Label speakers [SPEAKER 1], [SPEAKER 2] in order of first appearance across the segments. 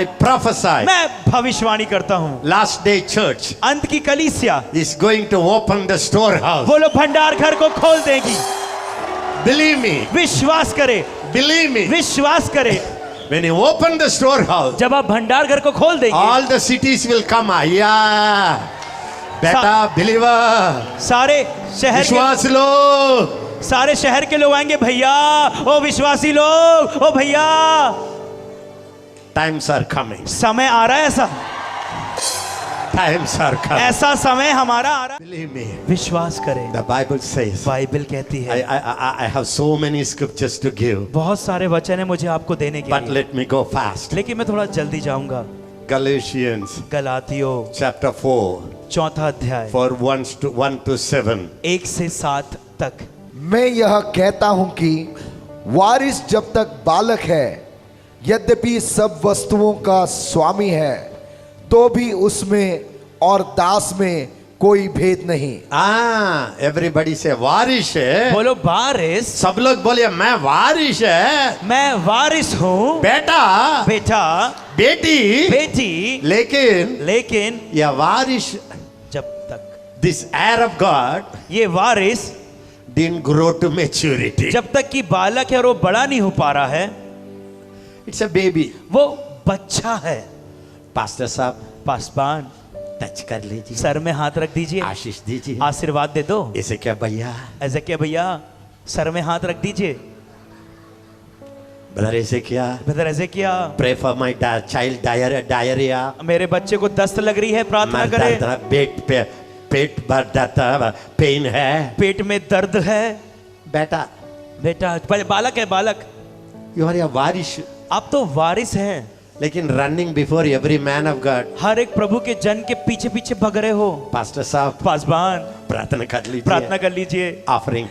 [SPEAKER 1] I prophesy.
[SPEAKER 2] मैं भविष्यवाणी करता हूँ,
[SPEAKER 1] Last day church
[SPEAKER 2] अंत की कलीसिया
[SPEAKER 1] is going to open the storehouse.
[SPEAKER 2] वो लोग भंडार घर को खोल देगी।
[SPEAKER 1] Believe me.
[SPEAKER 2] विश्वास करे,
[SPEAKER 1] Believe me.
[SPEAKER 2] विश्वास करे।
[SPEAKER 1] When you open the storehouse,
[SPEAKER 2] जब आप भंडार घर को खोल देंगे,
[SPEAKER 1] all the cities will come. Yeah. बेटा believer.
[SPEAKER 2] सारे शहर के
[SPEAKER 1] विश्वास लो.
[SPEAKER 2] सारे शहर के लोग आएंगे, भैया ओ विश्वासी लोग, ओ भैया
[SPEAKER 1] Times are coming.
[SPEAKER 2] समय आ रहा है, ऐसा
[SPEAKER 1] Times are coming.
[SPEAKER 2] ऐसा समय हमारा आ रहा है।
[SPEAKER 1] Believe me.
[SPEAKER 2] विश्वास करें।
[SPEAKER 1] The Bible says.
[SPEAKER 2] बाइबल कहती है,
[SPEAKER 1] I have so many scriptures to give.
[SPEAKER 2] बहुत सारे वचन है मुझे आपको देने के
[SPEAKER 1] But
[SPEAKER 2] लिए,
[SPEAKER 1] let me go fast.
[SPEAKER 2] लेकिन मैं थोड़ा जल्दी जाऊंगा।
[SPEAKER 1] Galatians
[SPEAKER 2] गलातियों
[SPEAKER 1] chapter 4
[SPEAKER 2] चौथा अध्याय
[SPEAKER 1] for 1 to 7.
[SPEAKER 2] 1 से 7 तक।
[SPEAKER 3] मैं यह कहता हूं कि वारिस जब तक बालक है, यद्यपि सब वस्तुओं का स्वामी है, तो भी उसमें और दास में कोई भेद नहीं।
[SPEAKER 1] Everybody say वारिश है।
[SPEAKER 2] बोलो वारिस।
[SPEAKER 1] सब लोग बोलिए मैं वारिश है।
[SPEAKER 2] मैं वारिस हूँ।
[SPEAKER 1] बेटा,
[SPEAKER 2] बेटा,
[SPEAKER 1] बेटी,
[SPEAKER 2] बेटी, लेकिन
[SPEAKER 1] यह वारिश,
[SPEAKER 2] जब तक
[SPEAKER 1] this heir of God
[SPEAKER 2] ये वारिस
[SPEAKER 1] didn't grow to maturity.
[SPEAKER 2] जब तक कि बालक है और वो बड़ा नहीं हो पा रहा है,
[SPEAKER 1] It's a baby.
[SPEAKER 2] वो बच्चा है।
[SPEAKER 1] पास्टर साहब
[SPEAKER 2] पासवान,
[SPEAKER 1] टच कर लीजिए,
[SPEAKER 2] सर में हाथ रख दीजिए,
[SPEAKER 1] आशीष दीजिए,
[SPEAKER 2] आशीर्वाद दे दो।
[SPEAKER 1] इसे क्या भैया,
[SPEAKER 2] ऐसे क्या भैया, सर में हाथ रख दीजिए।
[SPEAKER 1] ब्रदर ऐसे क्या,
[SPEAKER 2] ब्रदर ऐसे क्या,
[SPEAKER 1] pray for my child diarrhoea,
[SPEAKER 2] मेरे बच्चे को दस्त लग रही है, प्रार्थना करें।
[SPEAKER 1] पेट भर पेन है,
[SPEAKER 2] पेट में दर्द है।
[SPEAKER 1] बेटा,
[SPEAKER 2] बेटा, बालक है, बालक।
[SPEAKER 1] यू आर वारिश।
[SPEAKER 2] आप तो वारिस हैं,
[SPEAKER 1] लेकिन running before every man of God,
[SPEAKER 2] हर एक प्रभु के जन के पीछे पीछे भग रहे हो।
[SPEAKER 1] पास्टर साहब
[SPEAKER 2] पासवान,
[SPEAKER 1] प्रार्थना कर लीजिए,
[SPEAKER 2] प्रार्थना कर लीजिए।
[SPEAKER 1] Offering.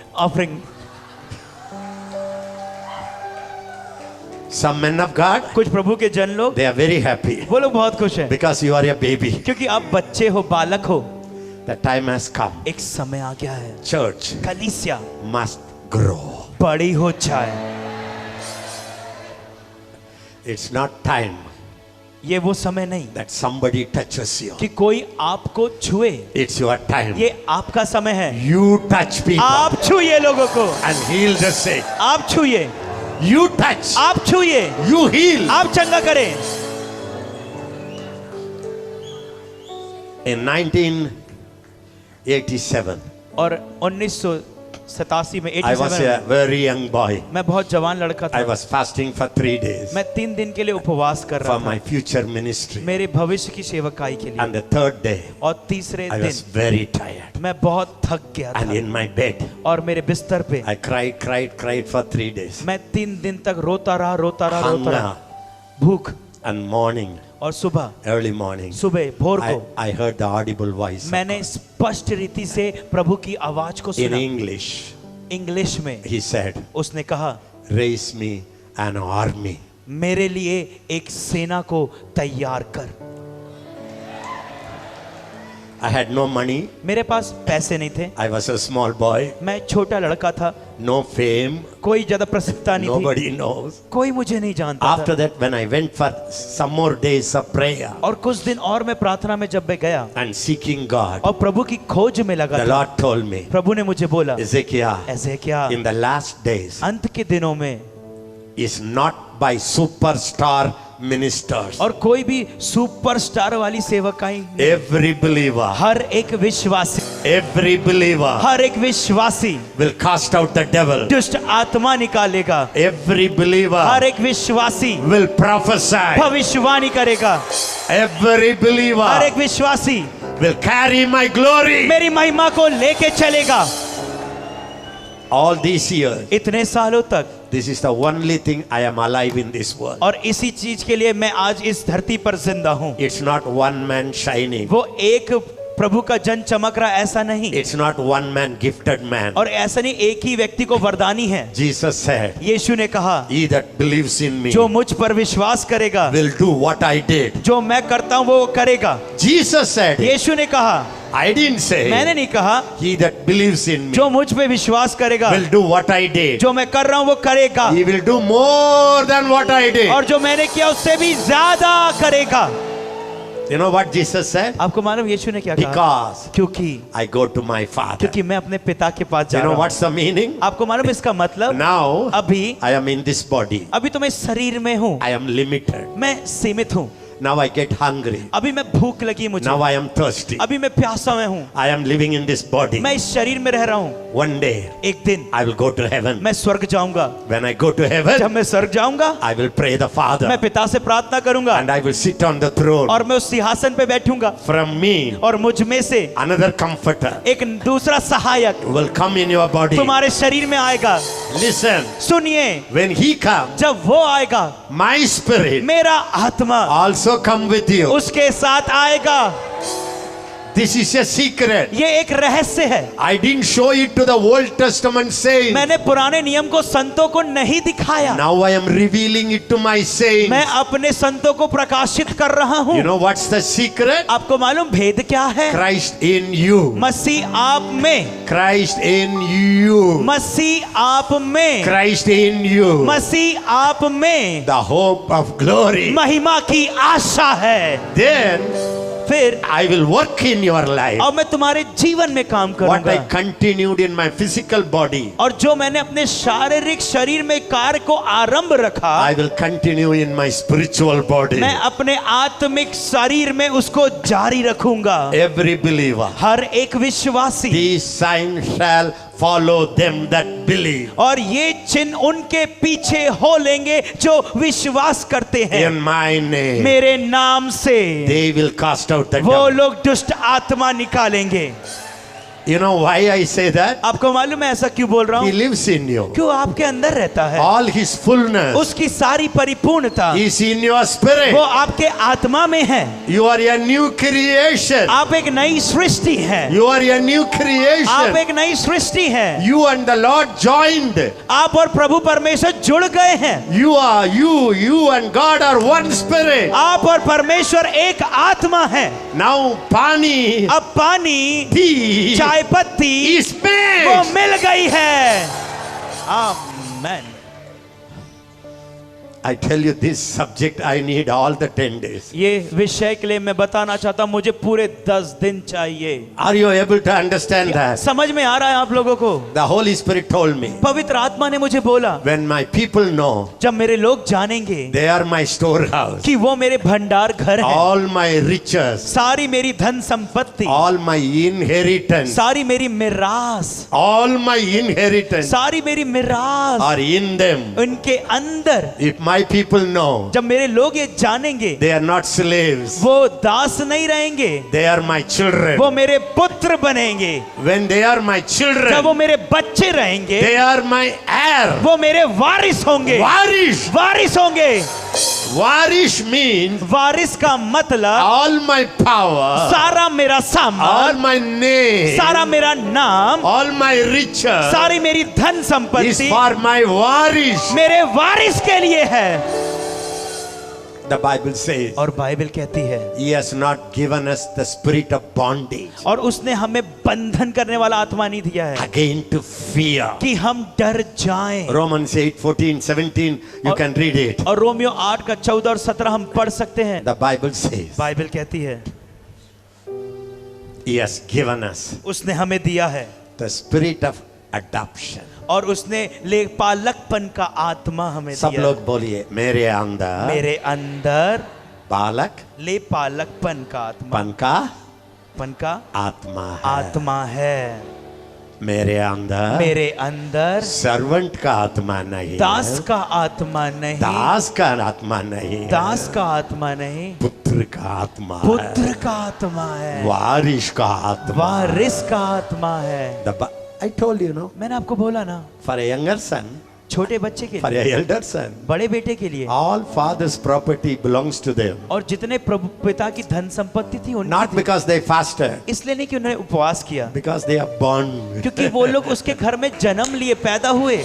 [SPEAKER 1] Some men of God,
[SPEAKER 2] कुछ प्रभु के जन लोग,
[SPEAKER 1] they are very happy
[SPEAKER 2] वो लोग बहुत खुश हैं,
[SPEAKER 1] because you are a baby.
[SPEAKER 2] क्योंकि आप बच्चे हो, बालक हो।
[SPEAKER 1] The time has come.
[SPEAKER 2] एक समय आ गया है,
[SPEAKER 1] Church
[SPEAKER 2] कलीसिया
[SPEAKER 1] must grow.
[SPEAKER 2] बड़ी हो जाए।
[SPEAKER 1] It's not time
[SPEAKER 2] ये वो समय नहीं
[SPEAKER 1] that somebody touches you.
[SPEAKER 2] कि कोई आपको छुए,
[SPEAKER 1] It's your time.
[SPEAKER 2] ये आपका समय है।
[SPEAKER 1] You touch people
[SPEAKER 2] आप छुए लोगों को,
[SPEAKER 1] and heal the sick.
[SPEAKER 2] आप छुए,
[SPEAKER 1] You touch,
[SPEAKER 2] आप छुए,
[SPEAKER 1] you heal.
[SPEAKER 2] आप चंगा करें।
[SPEAKER 1] In 1987,
[SPEAKER 2] और 1987 में
[SPEAKER 1] I was a very young boy.
[SPEAKER 2] मैं बहुत जवान लड़का
[SPEAKER 1] I
[SPEAKER 2] था।
[SPEAKER 1] was fasting for 3 days
[SPEAKER 2] मैं 3 दिन के लिए उपवास कर
[SPEAKER 1] for
[SPEAKER 2] रहा
[SPEAKER 1] my
[SPEAKER 2] था
[SPEAKER 1] future ministry.
[SPEAKER 2] मेरे भविष्य की सेवकाई के लिए।
[SPEAKER 1] And the third day,
[SPEAKER 2] और तीसरे
[SPEAKER 1] I was
[SPEAKER 2] दिन
[SPEAKER 1] very tired.
[SPEAKER 2] मैं बहुत थक गया
[SPEAKER 1] And
[SPEAKER 2] था
[SPEAKER 1] in my bed,
[SPEAKER 2] और मेरे बिस्तर पे
[SPEAKER 1] I cried for 3 days.
[SPEAKER 2] मैं 3 दिन तक रोता रहा।
[SPEAKER 1] Hunger
[SPEAKER 2] भूख,
[SPEAKER 1] and morning,
[SPEAKER 2] और सुबह
[SPEAKER 1] early morning,
[SPEAKER 2] सुबह भोर को
[SPEAKER 1] I heard the audible voice of
[SPEAKER 2] मैंने
[SPEAKER 1] God.
[SPEAKER 2] स्पष्ट रीति से प्रभु की आवाज को
[SPEAKER 1] In
[SPEAKER 2] सुना।
[SPEAKER 1] English,
[SPEAKER 2] इंग्लिश में
[SPEAKER 1] he said,
[SPEAKER 2] उसने कहा,
[SPEAKER 1] raise me an army.
[SPEAKER 2] मेरे लिए एक सेना को तैयार कर।
[SPEAKER 1] I had no money.
[SPEAKER 2] मेरे पास पैसे नहीं थे,
[SPEAKER 1] I was a small boy.
[SPEAKER 2] मैं छोटा लड़का था,
[SPEAKER 1] No fame.
[SPEAKER 2] कोई ज्यादा प्रसिद्धता नहीं थी,
[SPEAKER 1] Nobody knows.
[SPEAKER 2] कोई मुझे नहीं जानता
[SPEAKER 1] After
[SPEAKER 2] था।
[SPEAKER 1] that, when I went for some more days of prayer
[SPEAKER 2] और कुछ दिन और मैं प्रार्थना में जब मैं गया
[SPEAKER 1] and seeking God,
[SPEAKER 2] और प्रभु की खोज में लगा
[SPEAKER 1] the
[SPEAKER 2] था,
[SPEAKER 1] Lord told me,
[SPEAKER 2] प्रभु ने मुझे बोला,
[SPEAKER 1] Ezekiel,
[SPEAKER 2] ऐसे क्या,
[SPEAKER 1] in the last days,
[SPEAKER 2] अंत के दिनों में
[SPEAKER 1] is not by superstar ministers.
[SPEAKER 2] और कोई भी सुपरस्टार वाली सेवकाई,
[SPEAKER 1] Every believer,
[SPEAKER 2] हर एक विश्वासी,
[SPEAKER 1] every believer
[SPEAKER 2] हर एक विश्वासी
[SPEAKER 1] will cast out the devil.
[SPEAKER 2] दुष्ट आत्मा निकालेगा।
[SPEAKER 1] Every believer
[SPEAKER 2] हर एक विश्वासी
[SPEAKER 1] will prophesy.
[SPEAKER 2] भविष्यवाणी करेगा।
[SPEAKER 1] Every
[SPEAKER 2] हर
[SPEAKER 1] believer
[SPEAKER 2] एक विश्वासी
[SPEAKER 1] will carry my glory.
[SPEAKER 2] मेरी महिमा को लेके चलेगा।
[SPEAKER 1] All these years,
[SPEAKER 2] इतने सालों तक,
[SPEAKER 1] this is the only thing I am alive in this world.
[SPEAKER 2] और इसी चीज के लिए मैं आज इस धरती पर जिंदा हूँ।
[SPEAKER 1] It's not one man shining.
[SPEAKER 2] वो एक प्रभु का जन चमक रहा, ऐसा नहीं।
[SPEAKER 1] It's not one man gifted man.
[SPEAKER 2] और ऐसा नहीं एक ही व्यक्ति को वरदानी है।
[SPEAKER 1] Jesus said,
[SPEAKER 2] यीशु ने कहा,
[SPEAKER 1] he that believes in me
[SPEAKER 2] जो मुझ पर विश्वास करेगा,
[SPEAKER 1] will do what I did.
[SPEAKER 2] जो मैं करता हूँ वो करेगा।
[SPEAKER 1] Jesus said,
[SPEAKER 2] यीशु ने कहा,
[SPEAKER 1] I didn't say
[SPEAKER 2] मैंने नहीं कहा
[SPEAKER 1] he that believes in me
[SPEAKER 2] जो मुझ पे विश्वास करेगा
[SPEAKER 1] will do what I did.
[SPEAKER 2] जो मैं कर रहा हूँ वो करेगा,
[SPEAKER 1] He will do more than what I did.
[SPEAKER 2] और जो मैंने किया उससे भी ज्यादा करेगा।
[SPEAKER 1] You know what Jesus said?
[SPEAKER 2] आपको मालूम यीशु ने क्या कहा?
[SPEAKER 1] Because
[SPEAKER 2] क्योंकि
[SPEAKER 1] I go to my Father.
[SPEAKER 2] क्योंकि मैं अपने पिता के पास जा
[SPEAKER 1] You
[SPEAKER 2] रहा
[SPEAKER 1] know
[SPEAKER 2] हूँ।
[SPEAKER 1] what's the meaning?
[SPEAKER 2] आपको मालूम इसका मतलब?
[SPEAKER 1] Now
[SPEAKER 2] अभी
[SPEAKER 1] I am in this body.
[SPEAKER 2] अभी तो मैं शरीर में हूँ,
[SPEAKER 1] I am limited.
[SPEAKER 2] मैं सीमित हूँ।
[SPEAKER 1] Now I get hungry.
[SPEAKER 2] अभी मैं भूख लगी मुझे,
[SPEAKER 1] Now I am thirsty.
[SPEAKER 2] अभी मैं प्यासा में हूँ,
[SPEAKER 1] I am living in this body.
[SPEAKER 2] मैं इस शरीर में रह रहा हूँ।
[SPEAKER 1] One day
[SPEAKER 2] एक दिन
[SPEAKER 1] I will go to heaven.
[SPEAKER 2] मैं स्वर्ग जाऊंगा।
[SPEAKER 1] When I go to heaven,
[SPEAKER 2] जब मैं स्वर्ग जाऊंगा
[SPEAKER 1] I will pray the Father.
[SPEAKER 2] मैं पिता से प्रार्थना करूंगा
[SPEAKER 1] And I will sit on the throne.
[SPEAKER 2] और मैं उस सिंहासन पे बैठूंगा,
[SPEAKER 1] From me,
[SPEAKER 2] और मुझ में से
[SPEAKER 1] another comforter
[SPEAKER 2] एक दूसरा सहायक
[SPEAKER 1] will come in your body.
[SPEAKER 2] तुम्हारे शरीर में आएगा।
[SPEAKER 1] Listen,
[SPEAKER 2] सुनिए,
[SPEAKER 1] when he comes,
[SPEAKER 2] जब वो आएगा
[SPEAKER 1] my spirit
[SPEAKER 2] मेरा आत्मा
[SPEAKER 1] also come with you.
[SPEAKER 2] उसके साथ आएगा।
[SPEAKER 1] This is a secret.
[SPEAKER 2] ये एक रहस्य है।
[SPEAKER 1] I didn't show it to the Old Testament saints.
[SPEAKER 2] मैंने पुराने नियम को संतों को नहीं दिखाया,
[SPEAKER 1] Now I am revealing it to my saints.
[SPEAKER 2] मैं अपने संतों को प्रकाशित कर रहा हूँ।
[SPEAKER 1] You know what's the secret?
[SPEAKER 2] आपको मालूम भेद क्या है?
[SPEAKER 1] Christ in you.
[SPEAKER 2] मसीह आप में,
[SPEAKER 1] Christ in you.
[SPEAKER 2] मसीह आप में,
[SPEAKER 1] Christ in you.
[SPEAKER 2] मसीह आप में
[SPEAKER 1] The hope of glory.
[SPEAKER 2] महिमा की आशा है।
[SPEAKER 1] Then
[SPEAKER 2] फिर
[SPEAKER 1] I will work in your life.
[SPEAKER 2] अब मैं तुम्हारे जीवन में काम
[SPEAKER 1] What I
[SPEAKER 2] करूंगा,
[SPEAKER 1] continued in my physical body,
[SPEAKER 2] और जो मैंने अपने शारीरिक शरीर में कार्य को आरंभ रखा,
[SPEAKER 1] I will continue in my spiritual body.
[SPEAKER 2] मैं अपने आत्मिक शरीर में उसको जारी रखूंगा।
[SPEAKER 1] Every believer.
[SPEAKER 2] हर एक विश्वासी,
[SPEAKER 1] These signs shall follow them that believe.
[SPEAKER 2] और ये चिन्ह उनके पीछे हो लेंगे जो विश्वास करते हैं
[SPEAKER 1] In my name,
[SPEAKER 2] मेरे नाम से।
[SPEAKER 1] they will cast out the
[SPEAKER 2] वो
[SPEAKER 1] devil.
[SPEAKER 2] लोग दुष्ट आत्मा निकालेंगे।
[SPEAKER 1] You know why I say that?
[SPEAKER 2] आपको मालूम है ऐसा क्यों बोल रहा
[SPEAKER 1] He
[SPEAKER 2] हूँ?
[SPEAKER 1] lives in you.
[SPEAKER 2] क्यों आपके अंदर रहता है,
[SPEAKER 1] All his fullness
[SPEAKER 2] उसकी सारी परिपूर्णता
[SPEAKER 1] is in your spirit.
[SPEAKER 2] वो आपके आत्मा में है।
[SPEAKER 1] You are a new creation.
[SPEAKER 2] आप एक नई सृष्टि है,
[SPEAKER 1] You are a new
[SPEAKER 2] आप
[SPEAKER 1] creation.
[SPEAKER 2] एक नई सृष्टि है।
[SPEAKER 1] You and the Lord joined.
[SPEAKER 2] आप और प्रभु परमेश्वर जुड़ गए हैं।
[SPEAKER 1] You and God are one spirit.
[SPEAKER 2] आप और परमेश्वर एक आत्मा है।
[SPEAKER 1] Now pani,
[SPEAKER 2] अब पानी,
[SPEAKER 1] tea
[SPEAKER 2] चाय पत्ती
[SPEAKER 1] is
[SPEAKER 2] वो
[SPEAKER 1] mixed.
[SPEAKER 2] मिल गई है। आमेन।
[SPEAKER 1] I tell you this subject I need all the 10 days.
[SPEAKER 2] ये विषय के लिए मैं बताना चाहता हूँ, मुझे पूरे 10 दिन चाहिए।
[SPEAKER 1] Are you able to understand that?
[SPEAKER 2] समझ में आ रहा है आप लोगों को?
[SPEAKER 1] The Holy Spirit told me,
[SPEAKER 2] पवित्र आत्मा ने मुझे बोला,
[SPEAKER 1] when my people know
[SPEAKER 2] जब मेरे लोग जानेंगे
[SPEAKER 1] they are my storehouse,
[SPEAKER 2] कि वो मेरे भंडार घर है,
[SPEAKER 1] all my riches,
[SPEAKER 2] सारी मेरी धन संपत्ति,
[SPEAKER 1] all my inheritance,
[SPEAKER 2] सारी मेरी मिरास,
[SPEAKER 1] all my inheritance
[SPEAKER 2] सारी मेरी मिरास
[SPEAKER 1] are in them.
[SPEAKER 2] उनके अंदर।
[SPEAKER 1] If my people know
[SPEAKER 2] जब मेरे लोग ये जानेंगे
[SPEAKER 1] they are not slaves,
[SPEAKER 2] वो दास नहीं रहेंगे,
[SPEAKER 1] they are my children.
[SPEAKER 2] वो मेरे पुत्र बनेंगे।
[SPEAKER 1] When they are my
[SPEAKER 2] जब
[SPEAKER 1] children,
[SPEAKER 2] वो मेरे बच्चे रहेंगे,
[SPEAKER 1] they are my heir.
[SPEAKER 2] वो मेरे वारिस होंगे।
[SPEAKER 1] Warish.
[SPEAKER 2] वारिस होंगे।
[SPEAKER 1] Warish means
[SPEAKER 2] वारिस का मतलब
[SPEAKER 1] all my power,
[SPEAKER 2] सारा मेरा
[SPEAKER 1] all
[SPEAKER 2] सामान,
[SPEAKER 1] my name,
[SPEAKER 2] सारा मेरा नाम,
[SPEAKER 1] all my riches
[SPEAKER 2] सारी मेरी धन
[SPEAKER 1] is
[SPEAKER 2] संपत्ति
[SPEAKER 1] for my warish.
[SPEAKER 2] मेरे वारिस के लिए है।
[SPEAKER 1] The Bible says
[SPEAKER 2] और बाइबल कहती है,
[SPEAKER 1] He has not given us the spirit of bondage
[SPEAKER 2] और उसने हमें बंधन करने वाला आत्मा नहीं दिया है
[SPEAKER 1] again to fear.
[SPEAKER 2] कि हम डर जाएं।
[SPEAKER 1] Romans 8:14-17, you can read it.
[SPEAKER 2] और रोमियो 8 का 14 और 17 हम पढ़ सकते हैं।
[SPEAKER 1] The Bible says
[SPEAKER 2] बाइबल कहती है,
[SPEAKER 1] He has given us
[SPEAKER 2] उसने हमें दिया है,
[SPEAKER 1] the spirit of adoption.
[SPEAKER 2] और उसने ले पालकपन का आत्मा हमें
[SPEAKER 1] सब
[SPEAKER 2] दिया।
[SPEAKER 1] लोग बोलिए, मेरे अंदर
[SPEAKER 2] मेरे अंदर
[SPEAKER 1] बालक
[SPEAKER 2] ले पालकपन का आत्मा,
[SPEAKER 1] पन का आत्मा है।
[SPEAKER 2] आत्मा है।
[SPEAKER 1] मेरे अंदर
[SPEAKER 2] मेरे अंदर
[SPEAKER 1] सर्वेंट का आत्मा नहीं,
[SPEAKER 2] दास का आत्मा नहीं,
[SPEAKER 1] दास का आत्मा नहीं,
[SPEAKER 2] दास का आत्मा नहीं,
[SPEAKER 1] पुत्र का आत्मा है,
[SPEAKER 2] पुत्र का आत्मा है,
[SPEAKER 1] वारिश का आत्मा।
[SPEAKER 2] वारिस का आत्मा है।
[SPEAKER 1] I told you, no,
[SPEAKER 2] मैंने आपको बोला ना,
[SPEAKER 1] for a younger son,
[SPEAKER 2] छोटे बच्चे के
[SPEAKER 1] for
[SPEAKER 2] लिए,
[SPEAKER 1] a elder son,
[SPEAKER 2] बड़े बेटे के लिए,
[SPEAKER 1] all father's property belongs to them.
[SPEAKER 2] और जितने प्रभु पिता की धन संपत्ति थी उनकी
[SPEAKER 1] Not
[SPEAKER 2] थी।
[SPEAKER 1] because they fasted,
[SPEAKER 2] इसलिए नहीं कि उन्होंने उपवास किया,
[SPEAKER 1] because they are born.
[SPEAKER 2] क्योंकि वो लोग उसके घर में जन्म लिए, पैदा हुए।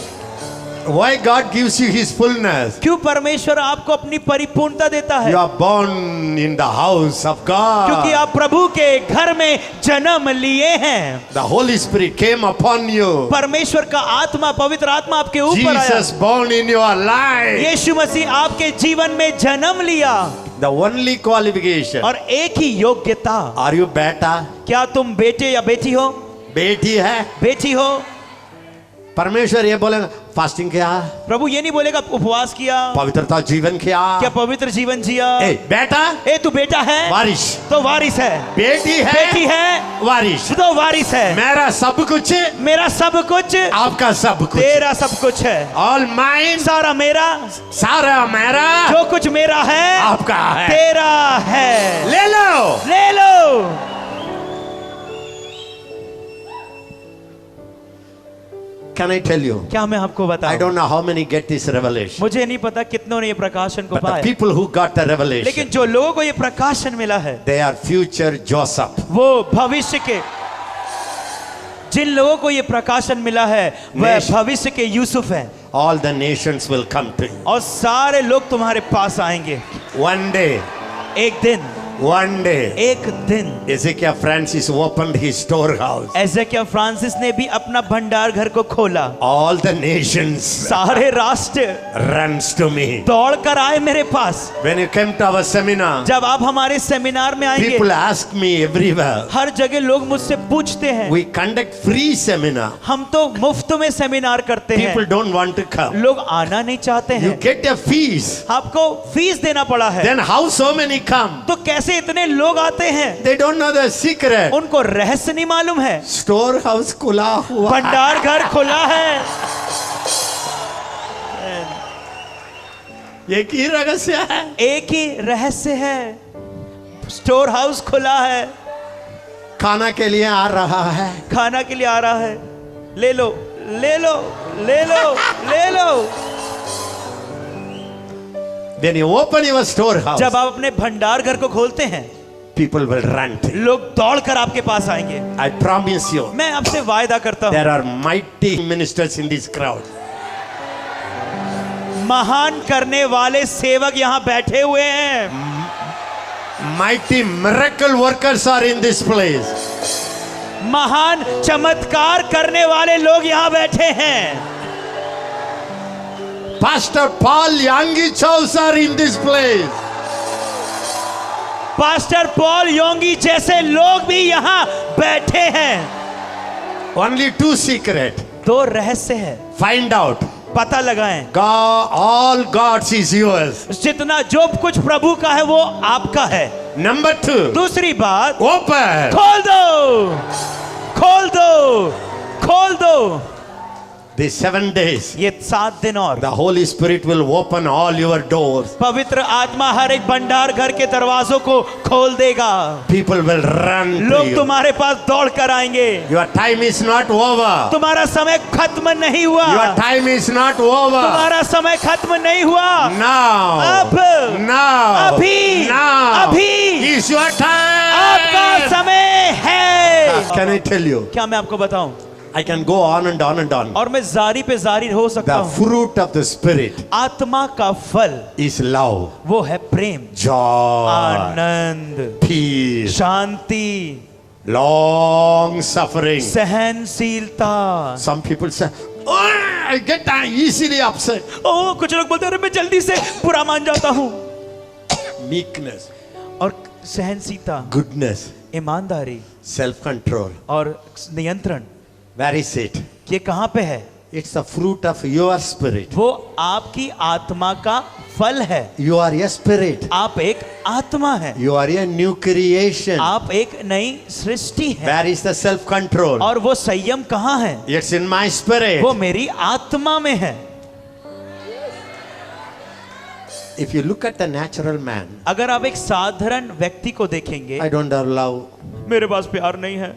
[SPEAKER 1] Why God gives you His fullness?
[SPEAKER 2] क्यों परमेश्वर आपको अपनी परिपूर्णता देता है?
[SPEAKER 1] You are born in the house of
[SPEAKER 2] क्योंकि
[SPEAKER 1] God.
[SPEAKER 2] आप प्रभु के घर में जन्म लिए हैं।
[SPEAKER 1] The Holy Spirit came upon you.
[SPEAKER 2] परमेश्वर का आत्मा, पवित्र आत्मा आपके ऊपर आया।
[SPEAKER 1] Jesus born in your life.
[SPEAKER 2] यीशु मसीह आपके जीवन में जन्म लिया।
[SPEAKER 1] The only qualification.
[SPEAKER 2] और एक ही योग्यता,
[SPEAKER 1] Are you बेटा?
[SPEAKER 2] क्या तुम बेटे या बेटी हो?
[SPEAKER 1] बेटी है?
[SPEAKER 2] बेटी हो।
[SPEAKER 1] परमेश्वर ये बोलेगा फास्टिंग किया,
[SPEAKER 2] प्रभु ये नहीं बोलेगा उपवास किया,
[SPEAKER 1] पवित्रता जीवन किया,
[SPEAKER 2] क्या पवित्र जीवन जिया।
[SPEAKER 1] ए बेटा,
[SPEAKER 2] ए तू बेटा है
[SPEAKER 1] वारिस,
[SPEAKER 2] तो वारिस है।
[SPEAKER 1] बेटी है,
[SPEAKER 2] बेटी है
[SPEAKER 1] वारिस,
[SPEAKER 2] तो वारिस है।
[SPEAKER 1] मेरा सब कुछ,
[SPEAKER 2] मेरा सब कुछ,
[SPEAKER 1] आपका सब कुछ,
[SPEAKER 2] तेरा सब कुछ है।
[SPEAKER 1] ऑल माइन,
[SPEAKER 2] सारा मेरा,
[SPEAKER 1] सारा मेरा,
[SPEAKER 2] जो कुछ मेरा है
[SPEAKER 1] आपका है,
[SPEAKER 2] तेरा है।
[SPEAKER 1] ले लो,
[SPEAKER 2] ले लो।
[SPEAKER 1] Can I tell you?
[SPEAKER 2] क्या मैं आपको
[SPEAKER 1] I
[SPEAKER 2] बताऊं?
[SPEAKER 1] don't know how many get this revelation,
[SPEAKER 2] मुझे नहीं पता कितनों ने ये प्रकाशन को
[SPEAKER 1] but the
[SPEAKER 2] पाया,
[SPEAKER 1] people who got the revelation,
[SPEAKER 2] लेकिन जो लोगों को ये प्रकाशन मिला है
[SPEAKER 1] they are future Joseph.
[SPEAKER 2] वो भविष्य के, जिन लोगों को ये प्रकाशन मिला है वह
[SPEAKER 1] Nation.
[SPEAKER 2] भविष्य के यूसुफ हैं।
[SPEAKER 1] All the nations will come to you.
[SPEAKER 2] और सारे लोग तुम्हारे पास आएंगे
[SPEAKER 1] One day,
[SPEAKER 2] एक दिन।
[SPEAKER 1] one day,
[SPEAKER 2] एक दिन
[SPEAKER 1] Ezekiel Francis opened his storehouse.
[SPEAKER 2] एजेकिया फ्रांसिस ने भी अपना भंडार घर को खोला।
[SPEAKER 1] All the nations
[SPEAKER 2] सारे राष्ट्र
[SPEAKER 1] runs to me.
[SPEAKER 2] दौड़ कर आए मेरे पास।
[SPEAKER 1] When you came to our seminar,
[SPEAKER 2] जब आप हमारे सेमिनार में आएंगे,
[SPEAKER 1] people ask me everywhere.
[SPEAKER 2] हर जगह लोग मुझसे पूछते हैं।
[SPEAKER 1] We conduct free seminar.
[SPEAKER 2] हम तो मुफ्त में सेमिनार करते हैं,
[SPEAKER 1] People don't want to come.
[SPEAKER 2] लोग आना नहीं चाहते
[SPEAKER 1] You
[SPEAKER 2] हैं।
[SPEAKER 1] get a fees.
[SPEAKER 2] आपको फीस देना पड़ा है,
[SPEAKER 1] Then how so many come?
[SPEAKER 2] तो कैसे इतने लोग आते हैं?
[SPEAKER 1] They don't know the secret.
[SPEAKER 2] उनको रहस्य नहीं मालूम है।
[SPEAKER 1] Storehouse खुला हुआ.
[SPEAKER 2] भंडार घर खुला है।
[SPEAKER 1] एक ही रहस्य है.
[SPEAKER 2] एक ही रहस्य है, स्टोर हाउस खुला है।
[SPEAKER 1] खाना के लिए आ रहा है.
[SPEAKER 2] खाना के लिए आ रहा है। ले लो, ले लो, ले लो, ले लो।
[SPEAKER 1] When you open your storehouse,
[SPEAKER 2] जब आप अपने भंडार घर को खोलते हैं,
[SPEAKER 1] people will run to you.
[SPEAKER 2] लोग दौड़कर आपके पास आएंगे।
[SPEAKER 1] I promise you.
[SPEAKER 2] मैं आपसे वायदा करता हूँ,
[SPEAKER 1] There are mighty ministers in this crowd.
[SPEAKER 2] महान करने वाले सेवक यहाँ बैठे हुए हैं।
[SPEAKER 1] Mighty miracle workers are in this place.
[SPEAKER 2] महान चमत्कार करने वाले लोग यहाँ बैठे हैं।
[SPEAKER 1] Pastor Paul Yangichaus are in this place.
[SPEAKER 2] Pastor Paul Yonggi जैसे लोग भी यहाँ बैठे हैं।
[SPEAKER 1] Only two secret.
[SPEAKER 2] दो रहस्य है,
[SPEAKER 1] Find out.
[SPEAKER 2] पता लगाएं।
[SPEAKER 1] God, all God's is yours.
[SPEAKER 2] जितना जो कुछ प्रभु का है वो आपका है।
[SPEAKER 1] Number two.
[SPEAKER 2] दूसरी बात,
[SPEAKER 1] Open.
[SPEAKER 2] खोल दो, खोल दो, खोल दो।
[SPEAKER 1] These 7 days,
[SPEAKER 2] ये 7 दिन और
[SPEAKER 1] the Holy Spirit will open all your doors.
[SPEAKER 2] पवित्र आत्मा हर एक भंडार घर के दरवाजों को खोल देगा।
[SPEAKER 1] People will run to
[SPEAKER 2] लोग
[SPEAKER 1] you.
[SPEAKER 2] तुम्हारे पास दौड़ कर आएंगे।
[SPEAKER 1] Your time is not over.
[SPEAKER 2] तुम्हारा समय खत्म नहीं हुआ।
[SPEAKER 1] Your time is not over.
[SPEAKER 2] तुम्हारा समय खत्म नहीं हुआ।
[SPEAKER 1] Now.
[SPEAKER 2] अब,
[SPEAKER 1] Now.
[SPEAKER 2] अभी,
[SPEAKER 1] Now.
[SPEAKER 2] अभी
[SPEAKER 1] is your
[SPEAKER 2] आपका
[SPEAKER 1] time.
[SPEAKER 2] समय है।
[SPEAKER 1] Can I tell you?
[SPEAKER 2] क्या मैं आपको बताऊं?
[SPEAKER 1] I can go on and on and on.
[SPEAKER 2] और मैं जारी पे जारी हो सकता
[SPEAKER 1] The
[SPEAKER 2] हूं।
[SPEAKER 1] fruit of the Spirit
[SPEAKER 2] आत्मा का फल
[SPEAKER 1] is love,
[SPEAKER 2] वो है प्रेम,
[SPEAKER 1] joy,
[SPEAKER 2] आनंद,
[SPEAKER 1] peace,
[SPEAKER 2] शांति,
[SPEAKER 1] long suffering.
[SPEAKER 2] सहनशीलता।
[SPEAKER 1] Some people say, oh, I get easily upset.
[SPEAKER 2] ओ कुछ लोग बोलते हैं, अरे मैं जल्दी से बुरा मान जाता हूँ।
[SPEAKER 1] Meekness,
[SPEAKER 2] और सहनशीलता,
[SPEAKER 1] goodness,
[SPEAKER 2] ईमानदारी
[SPEAKER 1] self-control.
[SPEAKER 2] और नियंत्रण,
[SPEAKER 1] Where is it?
[SPEAKER 2] ये कहाँ पे है?
[SPEAKER 1] It's the fruit of your spirit.
[SPEAKER 2] वो आपकी आत्मा का फल है।
[SPEAKER 1] You are a spirit.
[SPEAKER 2] आप एक आत्मा है,
[SPEAKER 1] You are a new creation.
[SPEAKER 2] आप एक नई सृष्टि है।
[SPEAKER 1] Where is the self-control?
[SPEAKER 2] और वो संयम कहाँ है?
[SPEAKER 1] It's in my spirit.
[SPEAKER 2] वो मेरी आत्मा में है।
[SPEAKER 1] If you look at the natural man,
[SPEAKER 2] अगर आप एक साधारण व्यक्ति को देखेंगे,
[SPEAKER 1] I don't have love.
[SPEAKER 2] मेरे पास प्यार नहीं है,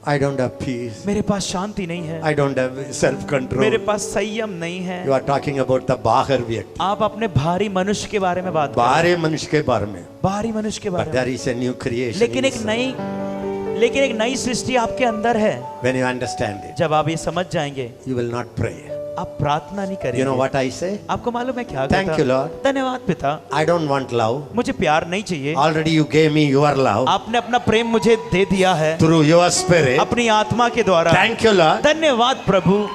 [SPEAKER 1] I don't have peace.
[SPEAKER 2] मेरे पास शांति नहीं है,
[SPEAKER 1] I don't have self-control.
[SPEAKER 2] मेरे पास संयम नहीं है।
[SPEAKER 1] You are talking about the बाहर व्यक्ति.
[SPEAKER 2] आप अपने भारी मनुष्य के बारे में बात कर रहे
[SPEAKER 1] बाहरी मनुष्य के बारे में.
[SPEAKER 2] हैं, भारी मनुष्य के
[SPEAKER 1] But
[SPEAKER 2] बारे
[SPEAKER 1] there
[SPEAKER 2] में।
[SPEAKER 1] is a new creation.
[SPEAKER 2] लेकिन एक नई सृष्टि आपके अंदर है।
[SPEAKER 1] When you understand it,
[SPEAKER 2] जब आप ये समझ जाएंगे,
[SPEAKER 1] you will not pray.
[SPEAKER 2] आप प्रार्थना नहीं
[SPEAKER 1] You
[SPEAKER 2] करेंगे।
[SPEAKER 1] know what I say?
[SPEAKER 2] आपको मालूम है क्या
[SPEAKER 1] Thank
[SPEAKER 2] कहता?
[SPEAKER 1] you, Lord.
[SPEAKER 2] धन्यवाद पिता,
[SPEAKER 1] I don't want love.
[SPEAKER 2] मुझे प्यार नहीं चाहिए,
[SPEAKER 1] Already you gave me your love
[SPEAKER 2] आपने अपना प्रेम मुझे दे दिया है
[SPEAKER 1] through your spirit.
[SPEAKER 2] अपनी आत्मा के द्वारा।
[SPEAKER 1] Thank you, Lord.
[SPEAKER 2] धन्यवाद प्रभु।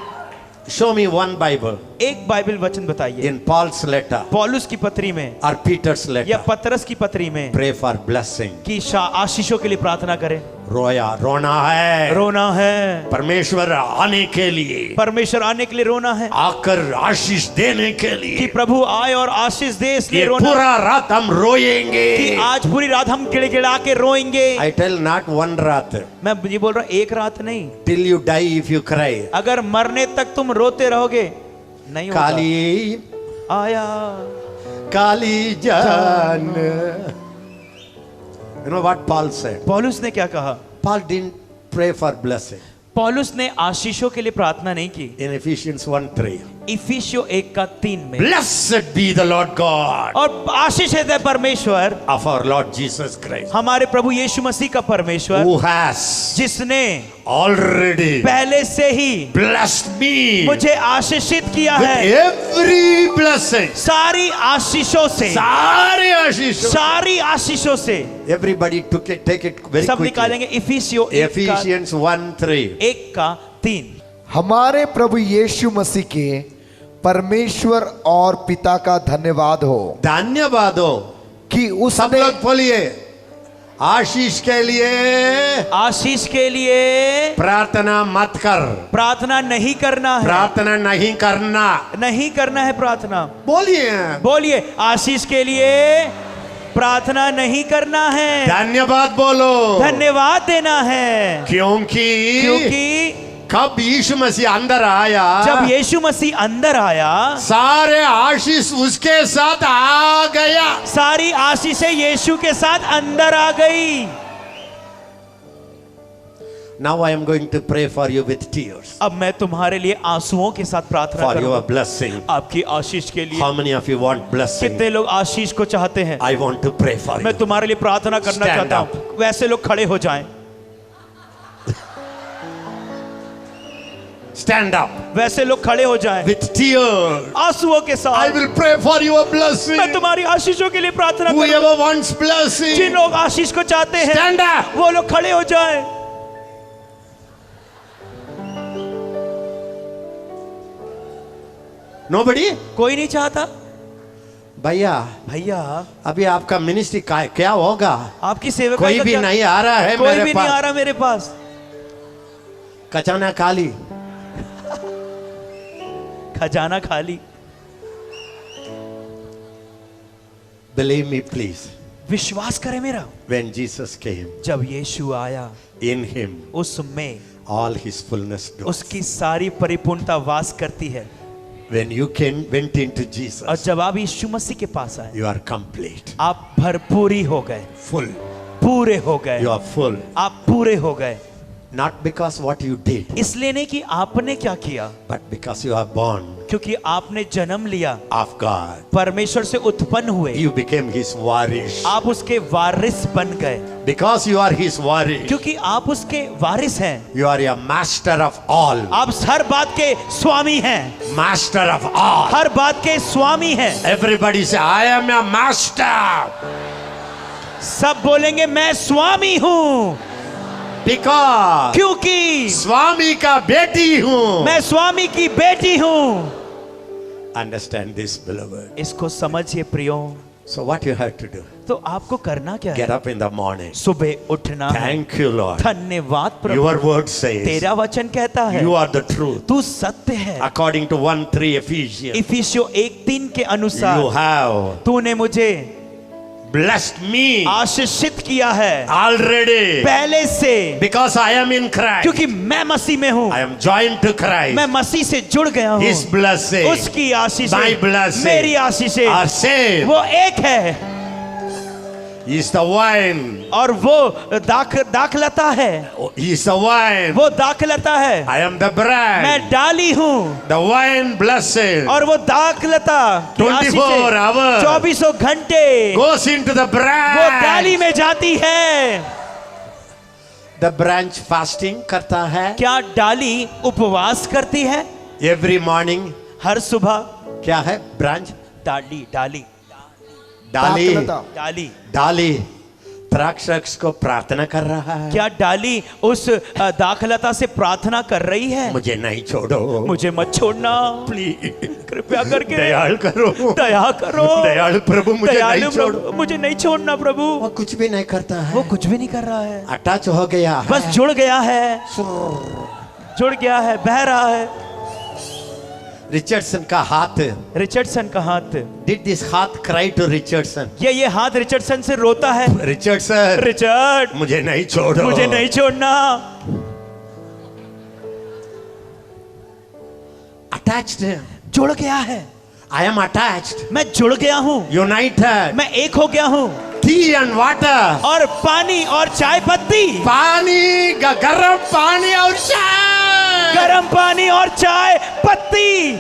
[SPEAKER 1] Show me one Bible
[SPEAKER 2] एक बाइबल वचन बताइए,
[SPEAKER 1] in Paul's letter
[SPEAKER 2] पौलुस की पत्री में
[SPEAKER 1] or Peter's
[SPEAKER 2] या
[SPEAKER 1] letter.
[SPEAKER 2] पतरस की पत्री में
[SPEAKER 1] Pray for blessing.
[SPEAKER 2] कि आशीषों के लिए प्रार्थना करें।
[SPEAKER 1] रोना है,
[SPEAKER 2] रोना है,
[SPEAKER 1] परमेश्वर आने के लिए,
[SPEAKER 2] परमेश्वर आने के लिए रोना है,
[SPEAKER 1] आकर आशीष देने के
[SPEAKER 2] कि
[SPEAKER 1] लिए।
[SPEAKER 2] प्रभु आए और आशीष दे इसलिए
[SPEAKER 1] ये
[SPEAKER 2] रोना,
[SPEAKER 1] पूरा रात हम रोएंगे।
[SPEAKER 2] कि आज पूरी रात हम गिड़गिड़ा के रोएंगे।
[SPEAKER 1] I tell not one रात,
[SPEAKER 2] मैं ये बोल रहा हूं एक रात नहीं,
[SPEAKER 1] till you die if you cry.
[SPEAKER 2] अगर मरने तक तुम रोते रहोगे नहीं होगा।
[SPEAKER 1] काली
[SPEAKER 2] आया
[SPEAKER 1] काली जान. You know what Paul said?
[SPEAKER 2] पौलुस ने क्या कहा?
[SPEAKER 1] Paul didn't pray for blessing.
[SPEAKER 2] पौलुस ने आशीषों के लिए प्रार्थना नहीं की।
[SPEAKER 1] In Ephesians 1:3.
[SPEAKER 2] इफिसियों 1:3 में,
[SPEAKER 1] Blessed be the Lord God
[SPEAKER 2] और आशीष है परमेश्वर
[SPEAKER 1] of our Lord Jesus Christ,
[SPEAKER 2] हमारे प्रभु यीशु मसीह का परमेश्वर,
[SPEAKER 1] who has
[SPEAKER 2] जिसने
[SPEAKER 1] already
[SPEAKER 2] पहले से ही
[SPEAKER 1] blessed me
[SPEAKER 2] मुझे आशीषित किया
[SPEAKER 1] with
[SPEAKER 2] है
[SPEAKER 1] every blessing.
[SPEAKER 2] सारी आशीषों से,
[SPEAKER 1] सारे आशीष.
[SPEAKER 2] सारी आशीषों से।
[SPEAKER 1] Everybody take it very
[SPEAKER 2] सब
[SPEAKER 1] quickly.
[SPEAKER 2] निकालेंगे इफिसियों
[SPEAKER 1] Ephesians 1:3.
[SPEAKER 2] 1:3।
[SPEAKER 3] हमारे प्रभु यीशु मसीह के परमेश्वर और पिता का धन्यवाद हो
[SPEAKER 1] धन्यवाद हो
[SPEAKER 3] कि
[SPEAKER 1] सब
[SPEAKER 3] उसने
[SPEAKER 1] लोग बोलिए, आशीष के लिए
[SPEAKER 2] आशीष के लिए
[SPEAKER 1] प्रार्थना मत कर,
[SPEAKER 2] प्रार्थना नहीं करना है,
[SPEAKER 1] प्रार्थना नहीं करना.
[SPEAKER 2] नहीं करना है प्रार्थना।
[SPEAKER 1] बोलिए,
[SPEAKER 2] बोलिए, आशीष के लिए प्रार्थना नहीं करना है,
[SPEAKER 1] धन्यवाद बोलो.
[SPEAKER 2] धन्यवाद देना है। क्योंकि
[SPEAKER 1] कब यीशु मसीह अंदर आया,
[SPEAKER 2] जब यीशु मसीह अंदर आया,
[SPEAKER 1] सारे आशीष उसके साथ आ गया.
[SPEAKER 2] सारी आशीषें यीशु के साथ अंदर आ गई।
[SPEAKER 1] Now I am going to pray for you with tears
[SPEAKER 2] अब मैं तुम्हारे लिए आंसुओं के साथ प्रार्थना
[SPEAKER 1] for your
[SPEAKER 2] करूंगा,
[SPEAKER 1] blessing.
[SPEAKER 2] आपकी आशीष के लिए।
[SPEAKER 1] How many of you want blessing?
[SPEAKER 2] कितने लोग आशीष को चाहते हैं?
[SPEAKER 1] I want to pray for
[SPEAKER 2] मैं
[SPEAKER 1] you.
[SPEAKER 2] तुम्हारे लिए प्रार्थना करना
[SPEAKER 1] Stand
[SPEAKER 2] चाहता हूँ। वैसे लोग खड़े हो जाएं,
[SPEAKER 1] Stand up
[SPEAKER 2] वैसे लोग खड़े हो जाएं
[SPEAKER 1] with tears.
[SPEAKER 2] आंसुओं के
[SPEAKER 1] I
[SPEAKER 2] साथ।
[SPEAKER 1] will pray for your blessing.
[SPEAKER 2] मैं तुम्हारी आशीषों के लिए प्रार्थना करूंगा।
[SPEAKER 1] Whoever wants
[SPEAKER 2] जिन
[SPEAKER 1] blessing,
[SPEAKER 2] लोग आशीष को चाहते हैं,
[SPEAKER 1] stand up.
[SPEAKER 2] वो लोग खड़े हो जाएं।
[SPEAKER 1] Nobody?
[SPEAKER 2] कोई नहीं चाहता?
[SPEAKER 1] भैया,
[SPEAKER 2] भैया,
[SPEAKER 1] अभी आपका मिनिस्ट्री क्या होगा?
[SPEAKER 2] आपकी सेवा
[SPEAKER 1] कोई भी नहीं आ रहा है
[SPEAKER 2] कोई
[SPEAKER 1] मेरे
[SPEAKER 2] भी नहीं आ
[SPEAKER 1] पास.
[SPEAKER 2] रहा मेरे पास।
[SPEAKER 1] खजाना खाली.
[SPEAKER 2] खजाना खाली।
[SPEAKER 1] Believe me, please.
[SPEAKER 2] विश्वास करे मेरा,
[SPEAKER 1] When Jesus came,
[SPEAKER 2] जब यीशु आया,
[SPEAKER 1] in him
[SPEAKER 2] उसमें
[SPEAKER 1] all his fullness dwells.
[SPEAKER 2] उसकी सारी परिपूर्णता वास करती है।
[SPEAKER 1] When you went into
[SPEAKER 2] और
[SPEAKER 1] Jesus,
[SPEAKER 2] जब आप यीशु मसीह के पास आए,
[SPEAKER 1] you are complete,
[SPEAKER 2] आप भरपूरी हो गए,
[SPEAKER 1] full.
[SPEAKER 2] पूरे हो गए,
[SPEAKER 1] You are full.
[SPEAKER 2] आप पूरे हो गए।
[SPEAKER 1] Not because what you did,
[SPEAKER 2] इसलिए नहीं कि आपने क्या किया,
[SPEAKER 1] but because you are born
[SPEAKER 2] क्योंकि आपने जन्म लिया,
[SPEAKER 1] of God.
[SPEAKER 2] परमेश्वर से उत्पन्न हुए,
[SPEAKER 1] You became his waris.
[SPEAKER 2] आप उसके वारिस बन गए।
[SPEAKER 1] Because you are his waris,
[SPEAKER 2] क्योंकि आप उसके वारिस हैं,
[SPEAKER 1] you are a master of all.
[SPEAKER 2] आप हर बात के स्वामी हैं,
[SPEAKER 1] Master of all.
[SPEAKER 2] हर बात के स्वामी हैं।
[SPEAKER 1] Everybody say, I am a master.
[SPEAKER 2] सब बोलेंगे मैं स्वामी हूँ,
[SPEAKER 1] Because
[SPEAKER 2] क्योंकि
[SPEAKER 1] स्वामी का बेटी हूँ.
[SPEAKER 2] मैं स्वामी की बेटी हूँ।
[SPEAKER 1] Understand this, beloved.
[SPEAKER 2] इसको समझिए प्रियो।
[SPEAKER 1] So what you have to do?
[SPEAKER 2] तो आपको करना क्या
[SPEAKER 1] Get
[SPEAKER 2] है?
[SPEAKER 1] up in the morning.
[SPEAKER 2] सुबह उठना है।
[SPEAKER 1] Thank you, Lord.
[SPEAKER 2] धन्यवाद प्रभु,
[SPEAKER 1] Your word says
[SPEAKER 2] तेरा वचन कहता है
[SPEAKER 1] you are the truth.
[SPEAKER 2] तू सत्य है।
[SPEAKER 1] According to 1:3 Ephesians,
[SPEAKER 2] इफिसियों 1:3 के
[SPEAKER 1] you
[SPEAKER 2] अनुसार
[SPEAKER 1] have
[SPEAKER 2] तूने मुझे
[SPEAKER 1] blessed me
[SPEAKER 2] आशीषित किया है
[SPEAKER 1] already.
[SPEAKER 2] पहले से,
[SPEAKER 1] Because I am in Christ.
[SPEAKER 2] क्योंकि मैं मसीह में हूँ,
[SPEAKER 1] I am joined to Christ.
[SPEAKER 2] मैं मसीह से जुड़ गया हूँ।
[SPEAKER 1] His blessing,
[SPEAKER 2] उसकी आशीष,
[SPEAKER 1] my blessing,
[SPEAKER 2] मेरी आशीषें
[SPEAKER 1] are same.
[SPEAKER 2] वो एक है,
[SPEAKER 1] He is the wine.
[SPEAKER 2] और वो दाखलता है,
[SPEAKER 1] He is the wine.
[SPEAKER 2] वो दाखलता है।
[SPEAKER 1] I am the brand.
[SPEAKER 2] मैं डाली हूँ,
[SPEAKER 1] The wine blessing
[SPEAKER 2] और वो दाखलता की
[SPEAKER 1] 24 hours
[SPEAKER 2] 24 घंटे
[SPEAKER 1] goes into the
[SPEAKER 2] वो डाली
[SPEAKER 1] branch.
[SPEAKER 2] में जाती है।
[SPEAKER 1] The branch fasting करता है.
[SPEAKER 2] क्या डाली उपवास करती है?
[SPEAKER 1] एवरी मॉर्निंग
[SPEAKER 2] हर सुबह
[SPEAKER 1] क्या है ब्रांच
[SPEAKER 2] डाली डाली
[SPEAKER 1] डाली
[SPEAKER 3] दाखलता।
[SPEAKER 2] डाली
[SPEAKER 1] डाली द्राक्षरस को प्रार्थना कर रहा है।
[SPEAKER 2] क्या डाली उस दाखलता से प्रार्थना कर रही है?
[SPEAKER 1] मुझे नहीं छोड़ो,
[SPEAKER 2] मुझे मत छोड़ना,
[SPEAKER 1] प्लीज
[SPEAKER 2] कृपया करके
[SPEAKER 1] दयाल करो,
[SPEAKER 2] दया करो,
[SPEAKER 1] दयालु प्रभु मुझे
[SPEAKER 2] दयालु
[SPEAKER 1] नहीं छोड़ो।
[SPEAKER 2] प्रभु, मुझे नहीं छोड़ना प्रभु।
[SPEAKER 1] वो कुछ भी नहीं करता है,
[SPEAKER 2] वो कुछ भी नहीं कर रहा है,
[SPEAKER 1] अटैच हो गया है।
[SPEAKER 2] बस जुड़ गया है, जुड़ गया है, बह रहा है।
[SPEAKER 1] रिचर्डसन का हाथ,
[SPEAKER 2] रिचर्डसन का हाथ,
[SPEAKER 1] डिड दिस हाथ क्राई टू रिचर्डसन?
[SPEAKER 2] ये हाथ रिचर्डसन से रोता है,
[SPEAKER 1] रिचर्डसन
[SPEAKER 2] रिचर्ड
[SPEAKER 1] मुझे नहीं छोड़ो,
[SPEAKER 2] मुझे नहीं छोड़ना।
[SPEAKER 1] अटैच्ड,
[SPEAKER 2] जुड़ गया है,
[SPEAKER 1] आई एम अटैच्ड,
[SPEAKER 2] मैं जुड़ गया हूँ,
[SPEAKER 1] यूनाइटेड,
[SPEAKER 2] मैं एक हो गया हूँ।
[SPEAKER 1] टी एंड वाटर,
[SPEAKER 2] और पानी और चाय पत्ती,
[SPEAKER 1] पानी, गरम पानी और चाय,
[SPEAKER 2] गरम पानी और चाय पत्ती।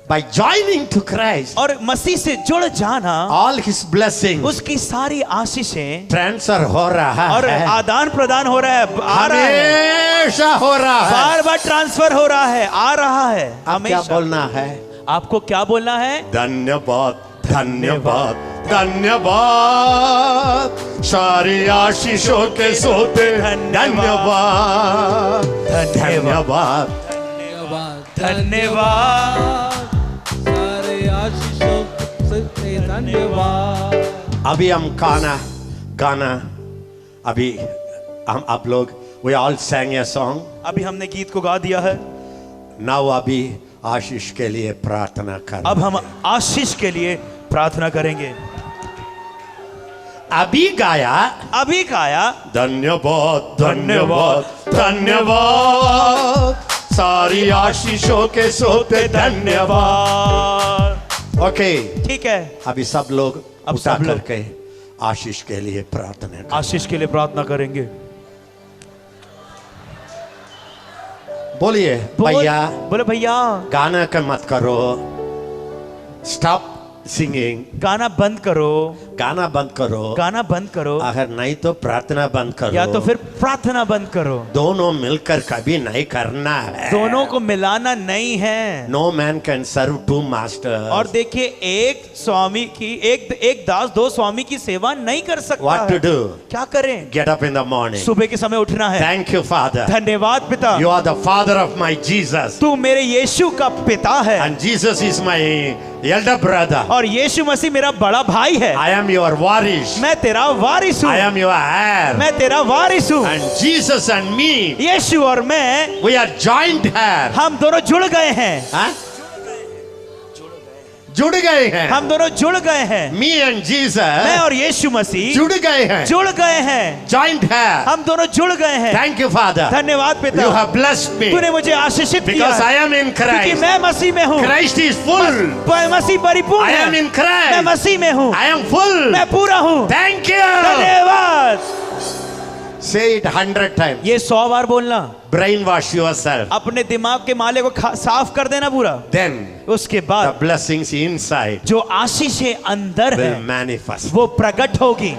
[SPEAKER 1] by joining to Christ,
[SPEAKER 2] और मसीह से जुड़ जाना,
[SPEAKER 1] all his blessings
[SPEAKER 2] उसकी सारी आशीषें
[SPEAKER 1] ट्रांसफर हो रहा
[SPEAKER 2] और
[SPEAKER 1] है,
[SPEAKER 2] आदान प्रदान हो रहा है, आ रहा है,
[SPEAKER 1] हमेशा हो रहा है।
[SPEAKER 2] बार बार ट्रांसफर हो रहा है, आ रहा है।
[SPEAKER 1] अब क्या
[SPEAKER 2] हमेशा
[SPEAKER 1] बोलना है?
[SPEAKER 2] आपको क्या बोलना है?
[SPEAKER 1] धन्यवाद, धन्यवाद, धन्यवाद, सारी आशीषों के सोते धन्यवाद, धन्यवाद,
[SPEAKER 2] धन्यवाद।
[SPEAKER 4] सारे आशीषों से धन्यवाद।
[SPEAKER 1] अभी हम गाना अभी हम आप लोग we all sang a song.
[SPEAKER 2] अभी हमने गीत को गा दिया है,
[SPEAKER 1] now अभी आशीष के लिए प्रार्थना कर।
[SPEAKER 2] अब हम आशीष के लिए प्रार्थना करेंगे।
[SPEAKER 1] अभी गाया,
[SPEAKER 2] अभी गाया,
[SPEAKER 1] धन्यवाद, धन्यवाद, धन्यवाद, सारी आशीषों के सोते
[SPEAKER 2] धन्यवाद।
[SPEAKER 1] ओके,
[SPEAKER 2] ठीक है,
[SPEAKER 1] अभी सब लोग
[SPEAKER 2] अब
[SPEAKER 1] उठा
[SPEAKER 2] सब लोग
[SPEAKER 1] करके आशीष के लिए प्रार्थना करें।
[SPEAKER 2] आशीष के लिए प्रार्थना करेंगे।
[SPEAKER 1] बोलिए भैया,
[SPEAKER 2] बोले भैया,
[SPEAKER 1] गाना का मत करो, स्टॉप सिंगिंग,
[SPEAKER 2] गाना बंद करो,
[SPEAKER 1] गाना बंद करो,
[SPEAKER 2] गाना बंद करो,
[SPEAKER 1] अगर नहीं तो प्रार्थना बंद करो,
[SPEAKER 2] या तो फिर प्रार्थना बंद करो।
[SPEAKER 1] दोनों मिलकर कभी नहीं करना है।
[SPEAKER 2] दोनों को मिलाना नहीं है।
[SPEAKER 1] No man can serve two master.
[SPEAKER 2] और देखिए, एक स्वामी की एक दास दो स्वामी की सेवा नहीं कर सकता।
[SPEAKER 1] What to do?
[SPEAKER 2] क्या करें?
[SPEAKER 1] Get up in the morning.
[SPEAKER 2] सुबह के समय उठना है।
[SPEAKER 1] Thank you father.
[SPEAKER 2] धन्यवाद पिता।
[SPEAKER 1] You are the father of my Jesus.
[SPEAKER 2] तू मेरे यीशु का पिता है।
[SPEAKER 1] And Jesus is my elder brother.
[SPEAKER 2] और यीशु मसीह मेरा बड़ा भाई है।
[SPEAKER 1] आई एम योर वारिस।
[SPEAKER 2] मैं तेरा वारिस हूँ।
[SPEAKER 1] I am your heir.
[SPEAKER 2] मैं तेरा वारिस हूँ।
[SPEAKER 1] एंड जीसस एंड मी,
[SPEAKER 2] यीशु और मैं,
[SPEAKER 1] वी आर जॉइंट हेयर।
[SPEAKER 2] हम दोनों जुड़ गए हैं।
[SPEAKER 1] हाँ? जुड़ गए हैं।
[SPEAKER 2] हम दोनों जुड़ गए हैं।
[SPEAKER 1] मी एंड जीसस,
[SPEAKER 2] मैं और यीशु मसीह
[SPEAKER 1] जुड़ गए हैं।
[SPEAKER 2] जुड़ गए हैं।
[SPEAKER 1] जॉइंट है।
[SPEAKER 2] हम दोनों जुड़ गए हैं।
[SPEAKER 1] Thank you father.
[SPEAKER 2] धन्यवाद पिता।
[SPEAKER 1] यू हैव ब्लेस्ड मी
[SPEAKER 2] तूने मुझे आशीषित किया
[SPEAKER 1] बिकॉज़ आई
[SPEAKER 2] है।
[SPEAKER 1] एम इन
[SPEAKER 2] क्योंकि
[SPEAKER 1] क्राइस्ट।
[SPEAKER 2] मैं मसीह में हूँ।
[SPEAKER 1] Christ is full.
[SPEAKER 2] मसीह परिपूर्ण
[SPEAKER 1] I am
[SPEAKER 2] है।
[SPEAKER 1] in Christ.
[SPEAKER 2] मैं मसीह में हूँ।
[SPEAKER 1] I am full.
[SPEAKER 2] मैं पूरा हूँ।
[SPEAKER 1] Thank you.
[SPEAKER 2] धन्यवाद।
[SPEAKER 1] Say it 100 times.
[SPEAKER 2] ये 100 बार बोलना।
[SPEAKER 1] Brainwash yourself.
[SPEAKER 2] अपने दिमाग के माले को साफ कर देना पूरा।
[SPEAKER 1] Then
[SPEAKER 2] उसके
[SPEAKER 1] the
[SPEAKER 2] बाद
[SPEAKER 1] blessings inside
[SPEAKER 2] जो आशीषें अंदर है
[SPEAKER 1] will manifest.
[SPEAKER 2] वो प्रकट होगी।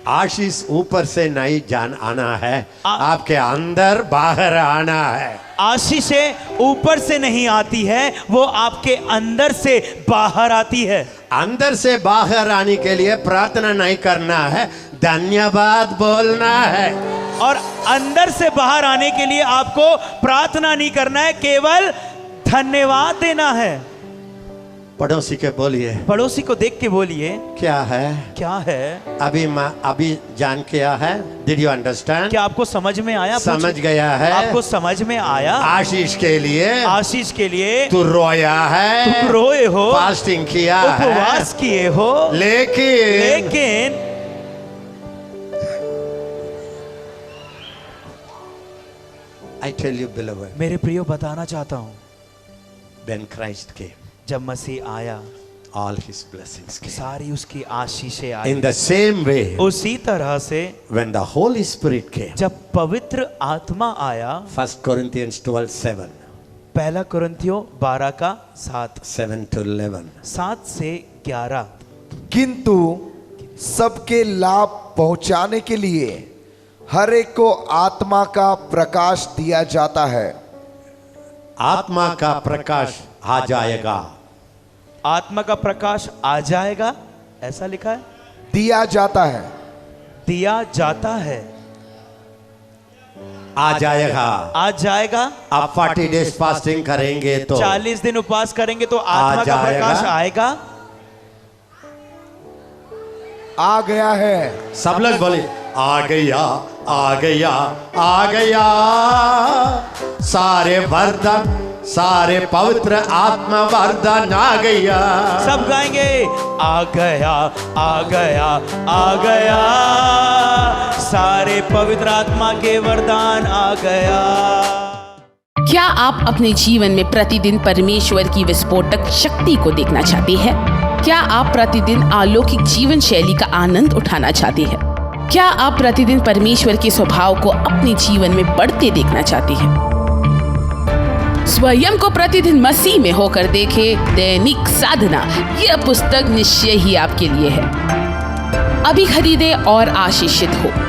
[SPEAKER 1] आशीष ऊपर से नहीं जान आना है, आपके अंदर बाहर आना है।
[SPEAKER 2] आशीषें ऊपर से नहीं आती है, वो आपके अंदर से बाहर आती है।
[SPEAKER 1] अंदर से बाहर आने के लिए प्रार्थना नहीं करना है, धन्यवाद बोलना है।
[SPEAKER 2] और अंदर से बाहर आने के लिए आपको प्रार्थना नहीं करना है, केवल धन्यवाद देना है।
[SPEAKER 1] पड़ोसी के बोलिए,
[SPEAKER 2] पड़ोसी को देख के बोलिए,
[SPEAKER 1] क्या है?
[SPEAKER 2] क्या है?
[SPEAKER 1] अभी जान किया है? Did you understand?
[SPEAKER 2] क्या आपको समझ में आया?
[SPEAKER 1] समझ गया है?
[SPEAKER 2] आपको समझ में आया?
[SPEAKER 1] आशीष के लिए,
[SPEAKER 2] आशीष के लिए
[SPEAKER 1] तू रोया है,
[SPEAKER 2] तुम रोए हो,
[SPEAKER 1] फास्टिंग किया है,
[SPEAKER 2] उपवास किए हो, लेकिन
[SPEAKER 1] I tell you beloved,
[SPEAKER 2] मेरे प्रियो बताना चाहता हूँ,
[SPEAKER 1] when Christ came,
[SPEAKER 2] जब मसीह आया,
[SPEAKER 1] all his blessings came.
[SPEAKER 2] सारी उसकी आशीषें आई।
[SPEAKER 1] In the same way,
[SPEAKER 2] उसी तरह से
[SPEAKER 1] when the Holy Spirit came,
[SPEAKER 2] जब पवित्र आत्मा आया,
[SPEAKER 1] 1 Corinthians 12:7,
[SPEAKER 2] पहला कुरिन्थियों 12 का 7,
[SPEAKER 1] 7 to 11,
[SPEAKER 2] 7 से 11,
[SPEAKER 3] किंतु सबके लाभ पहुंचाने के लिए हर एक को आत्मा का प्रकाश दिया जाता है।
[SPEAKER 1] आत्मा का प्रकाश आ जाएगा।
[SPEAKER 2] आत्मा का प्रकाश आ जाएगा, ऐसा लिखा है।
[SPEAKER 3] दिया जाता है।
[SPEAKER 2] दिया जाता है,
[SPEAKER 1] आ जाएगा।
[SPEAKER 2] आ जाएगा।
[SPEAKER 1] आप 40 डेज फास्टिंग करेंगे तो
[SPEAKER 2] 40 दिन उपवास करेंगे तो आत्मा का
[SPEAKER 1] जाएगा।
[SPEAKER 2] प्रकाश आएगा।
[SPEAKER 3] आ गया है।
[SPEAKER 1] सब लोग बोले आ गया, आ गया, आ गया। सारे वरदान, सारे पवित्र आत्मा वरदान आ गया।
[SPEAKER 2] सब गाएंगे, आ गया, आ गया, आ गया। सारे पवित्र आत्मा के वरदान आ गया।
[SPEAKER 5] क्या आप अपने जीवन में प्रतिदिन परमेश्वर की विस्फोटक शक्ति को देखना चाहते हैं? क्या आप प्रतिदिन अलौकिक जीवन शैली का आनंद उठाना चाहते हैं? क्या आप प्रतिदिन परमेश्वर के स्वभाव को अपने जीवन में बढ़ते देखना चाहते हैं? स्वयं को प्रतिदिन मसीह में होकर देखें, दैनिक साधना, यह पुस्तक निश्चय ही आपके लिए है। अभी खरीदें और आशीषित हो।